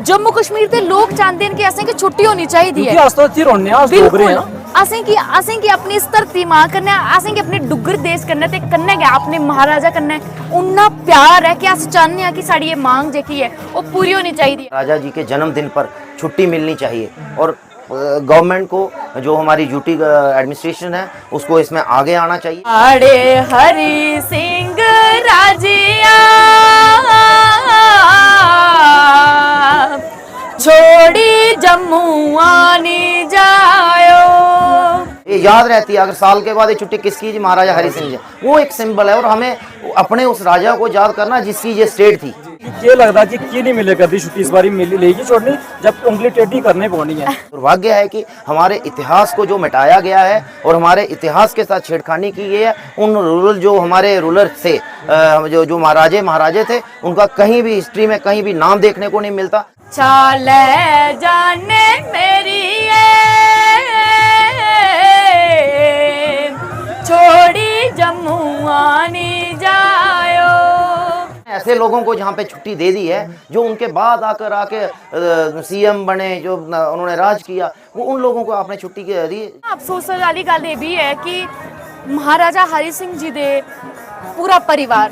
जम्मू कश्मीर के लोग चाहते हैं कि असें की छुट्टी होनी चाहिए है। असें की अपनी इस धरती मां कन्नै असें की अपने डुग्गर देश कन्नै ते कन्नै गै अपने महाराजा कन्नै उन्ना प्यार है कि अस चाहते हैं कि साड़ी ये मांग जेकी है वो पूरी होनी चाहिए। राजा जी के जन्मदिन पर छुट्टी मिलनी चाहिए और गवर्नमेंट को जो हमारी यूटी एडमिनिस्ट्रेशन है उसको इसमें आगे आना चाहिए। आड़े हरि सिंह राजिया छोड़ी जम्मू आनी जायो। ये याद रहती है अगर साल के बाद ये छुट्टी किसकी जी, महाराजा हरि सिंह जी, वो एक सिंबल है और हमें अपने उस राजा को याद करना जिसकी ये स्टेट थी। ये लगता कि क्यों नहीं मिले करती छुट्टी इस बारी मिली लेगी छोड़नी जब उंगली टेढ़ी करने पड़नी है। दुर्भाग्य है कि हमारे इतिहास को जो मिटाया गया है और हमारे इतिहास के साथ छेड़खानी की गई है। उन रूरल जो हमारे रूलर थे जो महाराजे थे उनका कहीं भी हिस्ट्री में कहीं भी नाम देखने को नहीं मिलता। चाले जाने मेरी छोड़ी जम्मू आनी जायो। ऐसे लोगों को जहाँ पे छुट्टी दे दी है जो उनके बाद आके सीएम बने, जो उन्होंने राज किया, वो उन लोगों को आपने छुट्टी दी। अफसोस वाली गल ये भी है कि महाराजा हरि सिंह जी दे पूरा परिवार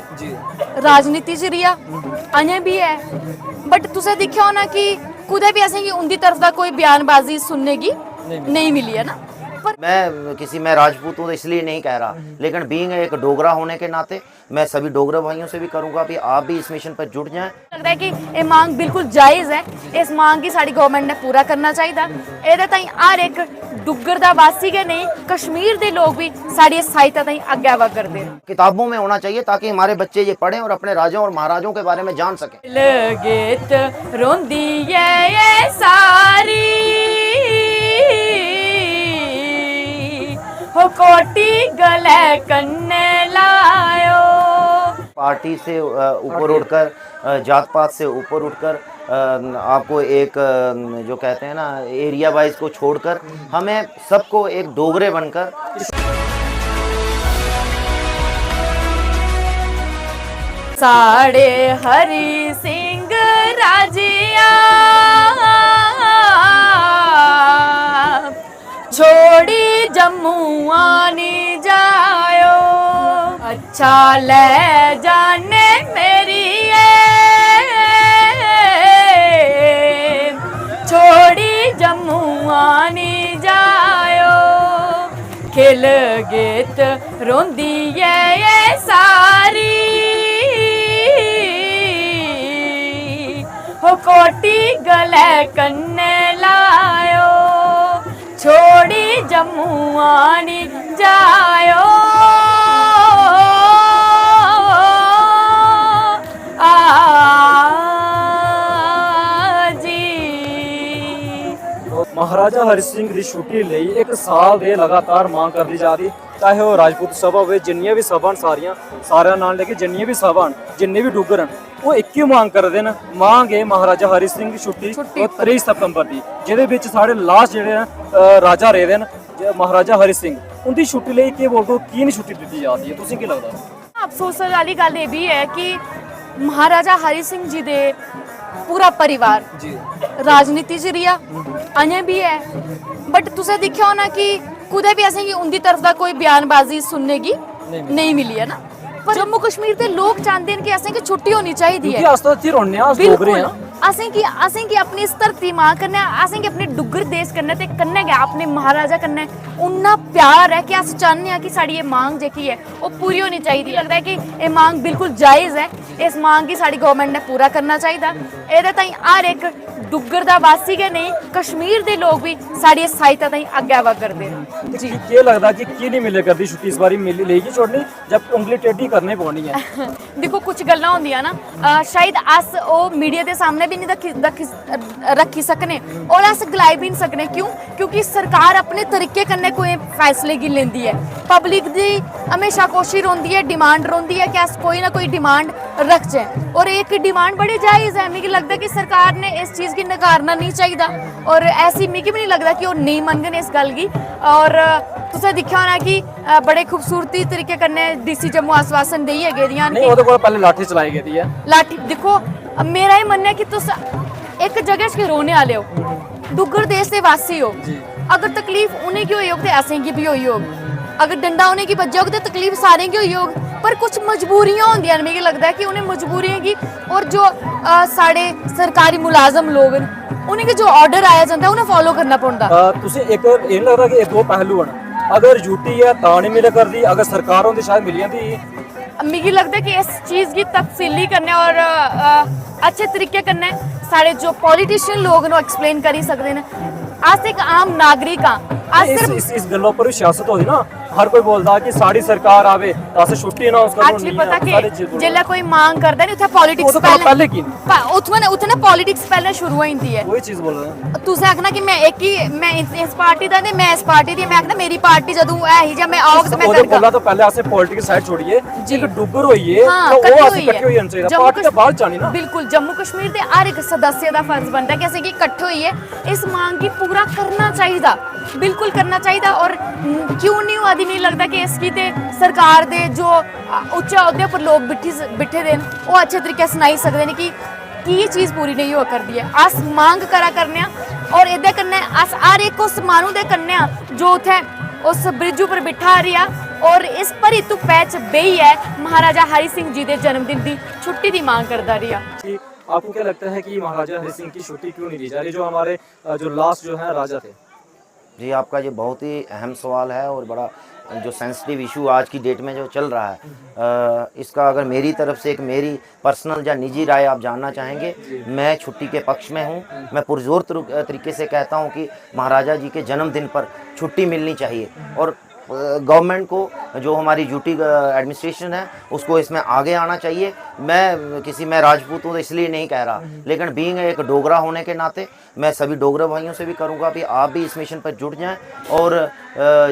राजनीति च रिया अजें भी है, बट तुसें दिक्खेआ होना कि कुदै भी असेंगी उंदी तरफ दा कोई बयानबाजी सुनने की नहीं मिली है ना। मैं राजपूत हूँ इसलिए नहीं कह रहा, लेकिन बीइंग एक डोगरा होने के नाते मैं सभी डोगरा भाइयों से भी करूंगा कि आप भी इस मिशन पर जुट जाएं। लग रहा है कि ये मांग बिल्कुल जायज़ है, इस मांग की साड़ी गवर्नमेंट ने पूरा करना चाहिए। एह्दे ताईं हर एक डुग्गर दा वासी गै नहीं कश्मीर के लोग भी साड़ी सहायता ताईं अग्गे आवा करदे न। किताबों में होना चाहिए ताकि हमारे बच्चे ये पढ़ें और अपने राजाओं और महाराजों के बारे में जान सकें। लगेत रोंदी ये सारी हो कोटी गले कन्ने लायो। पार्टी से ऊपर उठकर, जात पात से ऊपर उठकर, आपको एक जो कहते हैं ना एरिया वाइज को छोड़कर हमें सबको एक डोगरे बनकर साड़े हरि सिंह राजिया छोड़ी जम्मू आनी जायो। अच्छा ले जाने मेरी छोड़ी जम्मू आनी जायो। खिल गीत रोंदी ये सारी हो कोटी गले कन्ने लायो। छोड़ी जम्मू आनी जायो। महाराजा हरि सिंह की छुट्टी ਲਈ 1 साल ਦੇ लगातार मांग कर दी जा रही, चाहे वो राजपूत सभा हो जिन्नियां भी सभा सारे नाल लेके जिन्नियां भी सभा जिन्ने भी डुग्गर वो एक ही मांग करते हैं। मांग है महाराजा हरि सिंह की छुट्टी 23 सितंबर की, जिहदे विच साढ़े लास्ट जेहड़े राजा रहे हैं महाराजा हरि सिंह उनकी छुट्टी ਲਈ की बोलते की नहीं छुट्टी दी जाती है, तुसीं की लगदा? अफसोस वाली गल ये भी है कि महाराजा हरि सिंह जी दे पूरा परिवार राजनीति च रिया अजें भी है, बट तुसें दिक्खेआ होना कि कुदै भी असेंगी उंदी तरफ दा कोई बयानबाजी सुनने की नहीं मिली है ना। पर जम्मू कश्मीर के लोग चाहते हैं कि असें की छुट्टी होनी चाहिए है। बिल्कुल असें की अपनी इस धरती मां कन्नै असें की अपने डुग्गर देश कन्नै ते कन्नै गै अपने महाराजा कन्नै उन्ना प्यार है कि अस चाहते हैं कि साड़ी ये मांग जेकी है वो पूरी होनी चाहिए। लगता है कि ये मांग बिल्कुल जायज़ है, इस मांग की साड़ी गवर्नमेंट ने पूरा करना चाहिए। एह्दे ताईं हर एक डुग्गर दा वासी गै नहीं कश्मीर के लोग भी साड़ी सहायता ताईं अग्गे आवा करदे न। जी ये लगता कि क्यों नहीं मिले करती छुट्टी इस बारी मिली लेगी छोड़नी जब उंगली टेढ़ी करने पड़नी है। देखो कुछ गल्लां होंदियां ना, शायद अस वो मीडिया के सामने भी नहीं रखी सकने और अस गलाई भी नहीं सकने। क्यों? क्योंकि सरकार अपने तरीके कन्नै कोई फैसले गी लेंदी है। पब्लिक दी हमेशा कोशिश होंदी है, डिमांड होंदी है कि अस कोई ना कोई डिमांड रखचे और एक डिमांड बड़ी जायज़ है। मिगी लगता कि सरकार ने इस चीज़ की नकारना नहीं चाहिए और ऐसी मिगी भी नहीं लगता कि वो नहीं मनगन इस गल की। और तुसें दिक्खेआ होना कि बड़े खूबसूरती तरीके कन्नै डीसी जम्मू आश्वासन देइयै गेदियां नहीं, ओहदे कोल पहले लाठी चलाई गेदी है। लाठी देखो मेरा ही मनना है कि तुस एक जगह के रोने वाले हो, डुगर देश के वासी हो, अगर तकलीफ उन्हें की हुई हो तो ऐसे की भी हुई हो, अगर डंडा उन्हें की बजा हो तो तकलीफ सारे की हुई हो, पर कुछ मजबूरियां होंगी ने, मिगी लगता है कि उन्हें मजबूरियां की, और जो साढ़े सरकारी मुलाजम लोग न, उन्हें के जो ऑर्डर आया जाता है उन्हें फॉलो करना पड़ता। तुझे एक ये लगता कि दो पहलू हैं, अगर यूटी है तां नहीं मिले कर दी, अगर सरकार होती शायद मिल जाती। मिगी लगता है कि इस चीज़ की तफसीली करने और अच्छे तरीके करने साढ़े जो पॉलिटिशियन लोग न एक्सप्लेन करी सकते हैं। अस एक आम नागरिक हाँ, अस सिर्फ इस गल्लों पर भी सियासत होती ना, हर कोई बोलता कि साड़ी सरकार आवे तो अस छुट्टी अनाउंस करो, एक्चुअली पता कि जेल्लै कोई मांग करदा नहीं उत्थे पॉलिटिक्स पहले की उत्थे ना पॉलिटिक्स पहले शुरू होई जंदी है। वही चीज बोल रहे हैं। तुसें आखना कि मैं एक ही मैं इस पार्टी दा ते मैं इस पार्टी दी, मैं आखना मेरी पार्टी जदूं है ही जब मैं आओग ते मैं ओदे बोला तो पहले असे पॉलिटिक्स साइड छोड़िए, एक डुगर होइए हाँ, तो वो असे कट्ठी इकट्ठे होई जाने चाहिए, पार्टी तो बाहर जानी ना। बिल्कुल, जम्मू कश्मीर दे हर एक सदस्य दा फर्ज बनदा है कि असें कि इकट्ठे होइए इस मांग की पूरा करना चाहिए, बिल्कुल करना चाहिए। और क्यों नहीं हुआ दी, नहीं लगता कि इसकी ते सरकार दे जो उच्च अहदे पर लोग बिठे दे वो अच्छे तरीके सनाई सकते हैं कि ये चीज़ पूरी नहीं हुआ कर दी है। अस मांग करा करने और इदे कन्नै अस हर एक उस मानू दे कन्नै जो उत्थे उस ब्रिज पर बिठा रिया और इस भरी धुप्पै च बेही है महाराजा हरि सिंह जी के जन्मदिन की छुट्टी की मांग करता रिया। आपको क्या लगता है कि महाराजा हरि सिंह की छुट्टी क्यों नहीं दी जा रही, जो हमारे जो लास्ट जो है राजा थे? जी, आपका ये बहुत ही अहम सवाल है और बड़ा जो सेंसिटिव इशू आज की डेट में जो चल रहा है, इसका अगर मेरी तरफ से एक मेरी पर्सनल या निजी राय आप जानना चाहेंगे, मैं छुट्टी के पक्ष में हूँ। मैं पुरजोर तरीके से कहता हूँ कि महाराजा जी के जन्मदिन पर छुट्टी मिलनी चाहिए और गवर्नमेंट को, जो हमारी यूटी एडमिनिस्ट्रेशन है, उसको इसमें आगे आना चाहिए। मैं राजपूत हूँ तो इसलिए नहीं कह रहा, लेकिन बीइंग एक डोगरा होने के नाते मैं सभी डोगरा भाइयों से भी करूँगा कि आप भी इस मिशन पर जुट जाएं और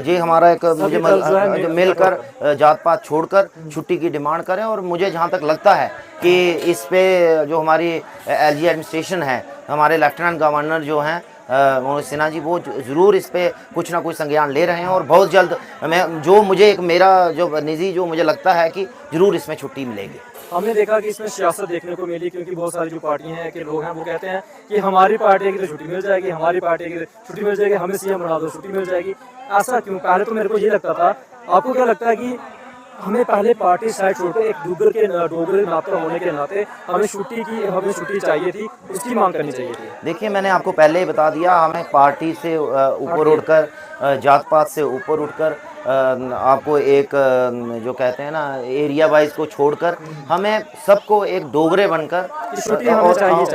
ये हमारा एक मुझे मिलकर जात पात छोड़कर छुट्टी की डिमांड करें। और मुझे जहाँ तक लगता है कि इस पे जो हमारी एलजी एडमिनिस्ट्रेशन है, हमारे लेफ्टिनेंट गवर्नर जो हैं मनोज सिन्हा जी, वो ज़रूर इस पे कुछ ना कुछ संज्ञान ले रहे हैं और बहुत जल्द मुझे एक मेरा जो निजी जो मुझे लगता है कि ज़रूर इसमें छुट्टी मिलेगी। हमने देखा कि इसमें सियासत देखने को मिली, क्योंकि बहुत सारी जो पार्टियां हैं कि लोग हैं वो कहते हैं कि हमारी पार्टी की तो छुट्टी मिल जाएगी, हमारी पार्टी की छुट्टी मिल जाएगी, हमें सीएम बना दो छुट्टी मिल जाएगी। ऐसा क्यों? पहले तो मेरे को ये लगता था, आपको क्या लगता है कि हमें पहले पार्टी साइड छोड़कर एक डोगरे नाते होने के नाते हमें छुट्टी चाहिए थी, उसकी मांग करनी चाहिए थी। देखिए, मैंने आपको पहले ही बता दिया, हमें पार्टी से ऊपर उठकर, जात पात से ऊपर उठकर, आपको एक जो कहते हैं ना एरिया वाइज को छोड़कर, हमें सबको एक डोगरे बनकर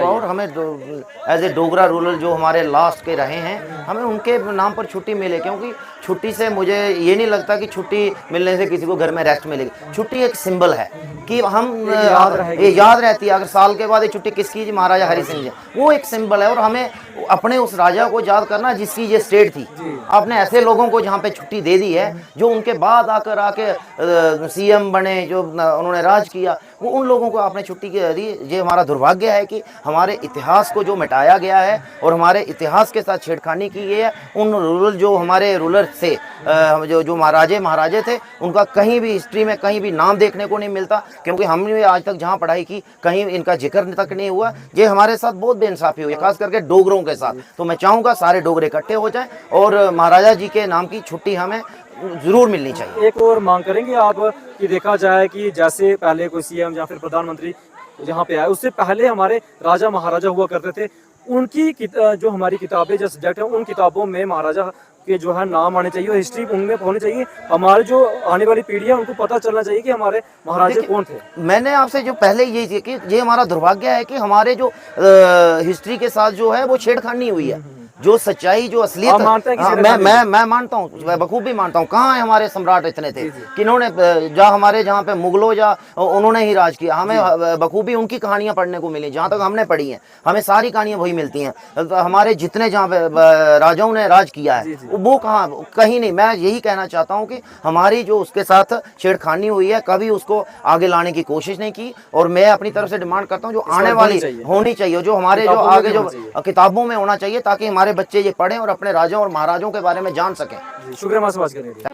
और हमें एज ए डोगरा रूरल जो हमारे लास्ट के रहे हैं, हमें उनके नाम पर छुट्टी मिले। क्योंकि छुट्टी से मुझे ये नहीं लगता कि छुट्टी मिलने से किसी को घर में रेस्ट मिलेगी। छुट्टी एक सिंबल है कि हम ये याद रहती है। अगर साल के बाद ये छुट्टी किसकी? जी महाराजा हरि सिंह जी, वो एक सिंबल है। और हमें अपने उस राजा को याद करना जिसकी ये स्टेट थी। आपने ऐसे लोगों को जहाँ पे छुट्टी दे दी है जो उनके बाद आके सीएम बने, जो उन्होंने राज किया, वो उन लोगों को आपने छुट्टी दी। ये हमारा दुर्भाग्य है कि हमारे इतिहास को जो मिटाया गया है और हमारे इतिहास के साथ छेड़खानी की गई है। उन रूरल जो हमारे रूलर से जो महाराजे थे, उनका कहीं भी हिस्ट्री में कहीं भी नाम देखने को नहीं मिलता। क्योंकि हमने आज तक जहाँ पढ़ाई की कहीं इनका जिक्र तक नहीं हुआ। ये हमारे साथ बहुत बेइंसाफी हुई है, खास करके डोगरों के साथ। तो मैं चाहूँगा सारे डोगरे इकट्ठे हो जाएं और महाराजा जी के नाम की छुट्टी हमें जरूर मिलनी चाहिए। एक और मांग करेंगे आप कि देखा जाए कि जैसे पहले कोई सीएम या फिर प्रधानमंत्री जहाँ पे आए, उससे पहले हमारे राजा महाराजा हुआ करते थे, उनकी जो हमारी किताबें जो सब्जेक्ट है, उन किताबों में महाराजा के जो है नाम आने चाहिए, हिस्ट्री उनमें होनी चाहिए। हमारे जो आने वाली पीढ़ी है उनको पता चलना चाहिए कि हमारे महाराजा कौन थे। मैंने आपसे जो पहले यही थी कि ये हमारा दुर्भाग्य है कि हमारे जो हिस्ट्री के साथ जो है वो छेड़खानी हुई है। जो सच्चाई, जो असलियत, मैं मानता हूँ, बखूबी मानता हूँ। कहाँ है हमारे सम्राट इतने थे किन्होंने जहाँ पे मुगलों या उन्होंने ही राज किया? हमें बखूबी उनकी कहानियां पढ़ने को मिली। जहाँ तक हमने पढ़ी हैं, हमें सारी कहानियां वही मिलती हैं। हमारे जितने जहाँ पे राजाओं ने राज किया है वो कहाँ? कहीं नहीं। मैं यही कहना चाहता हूँ कि हमारी जो उसके साथ छेड़खानी हुई है, कभी उसको आगे लाने की कोशिश नहीं की। और मैं अपनी तरफ से डिमांड करता हूँ जो आने वाली होनी चाहिए, जो हमारे जो आगे जो किताबों में होना चाहिए, ताकि हमारे बच्चे ये पढ़ें और अपने राजाओं और महाराजों के बारे में जान सकें। शुक्रिया मां से बात करने के लिए।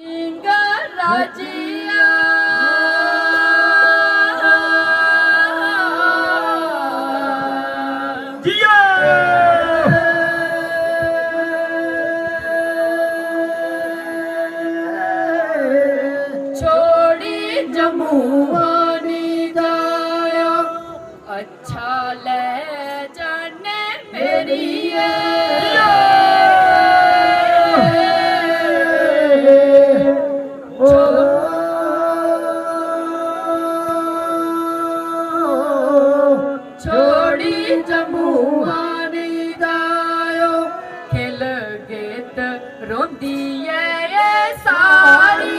छोड़ी जमुआनी दाया अच्छा ले जाने मेरी छोड़ी जमुआनी दायो खिल गेत रोंदी है ये सारी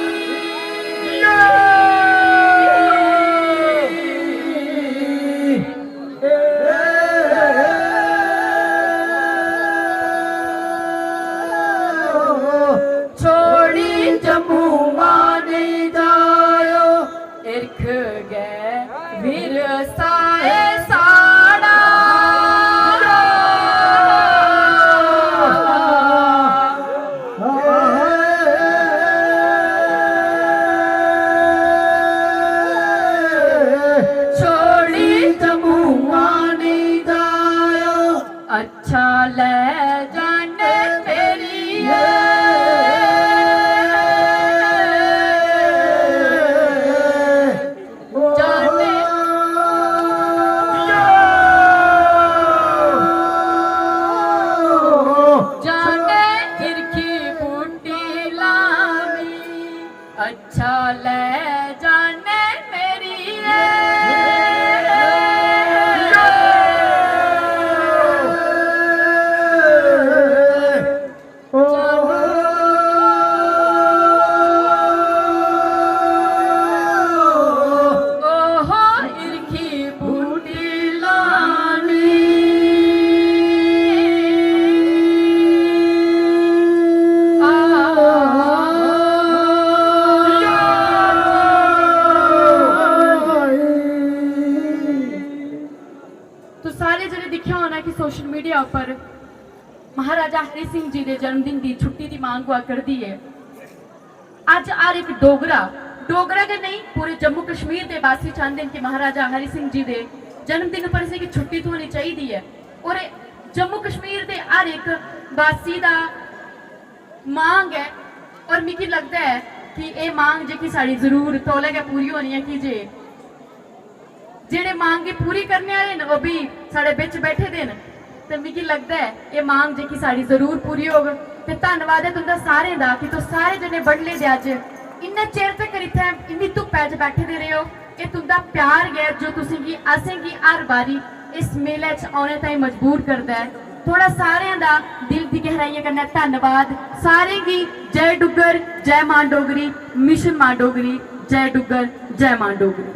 छोड़ी जमुआनी दायो इरख गए विरसाए साड़ा छोड़ी जमुआनी दायो अच्छा ले जाने मेरी जाने जाने तिरखी बूटी लावी अच्छा ले जाने मेरी ओहो इरखी बूटी लानी तो सारे जने दिखा होना कि सोशल मीडिया पर महाराजा हरि सिंह जी के जन्मदिन की छुट्टी की मांग हुआ करती है। अज हर एक डोगरा डोगरा के नहीं पूरे जम्मू कश्मीर के वासी चाहते हैं कि महाराजा हरि सिंह जी के जन्मदिन पर इसे की छुट्टी तो होनी चाहिए है और जम्मू कश्मीर के हर एक वासी का मांग है और मिगी लगता है कि ये मांग जी साड़ी जरूर तौले गै पूरी होनी है कि जे जेड़े मांग की पूरी करने वाले न वो भी साढ़े बिच बैठे दे न ते मिगी लगता है ये मांग जी साड़ी जरूर पूरी होग। ते धन्नवाद है तुंदा सारे दा कि तुस सारे जने बडले दे अज इन्ने चिर तक इत्थे इन्नी धुप्पै च बैठे दे रहे हो। ये तुंदा प्यार गै जो तुसें गी असें गी हर बारी इस मेले च औने ताईं मजबूर करदा है। थोड़ा सारे दा दिल दी गहराइयां कन्नै धन्नवाद सारें गी। जय डुग्गर जय मां डोगरी मिशन मां डोगरी जय डुग्गर जय मां डोगरी।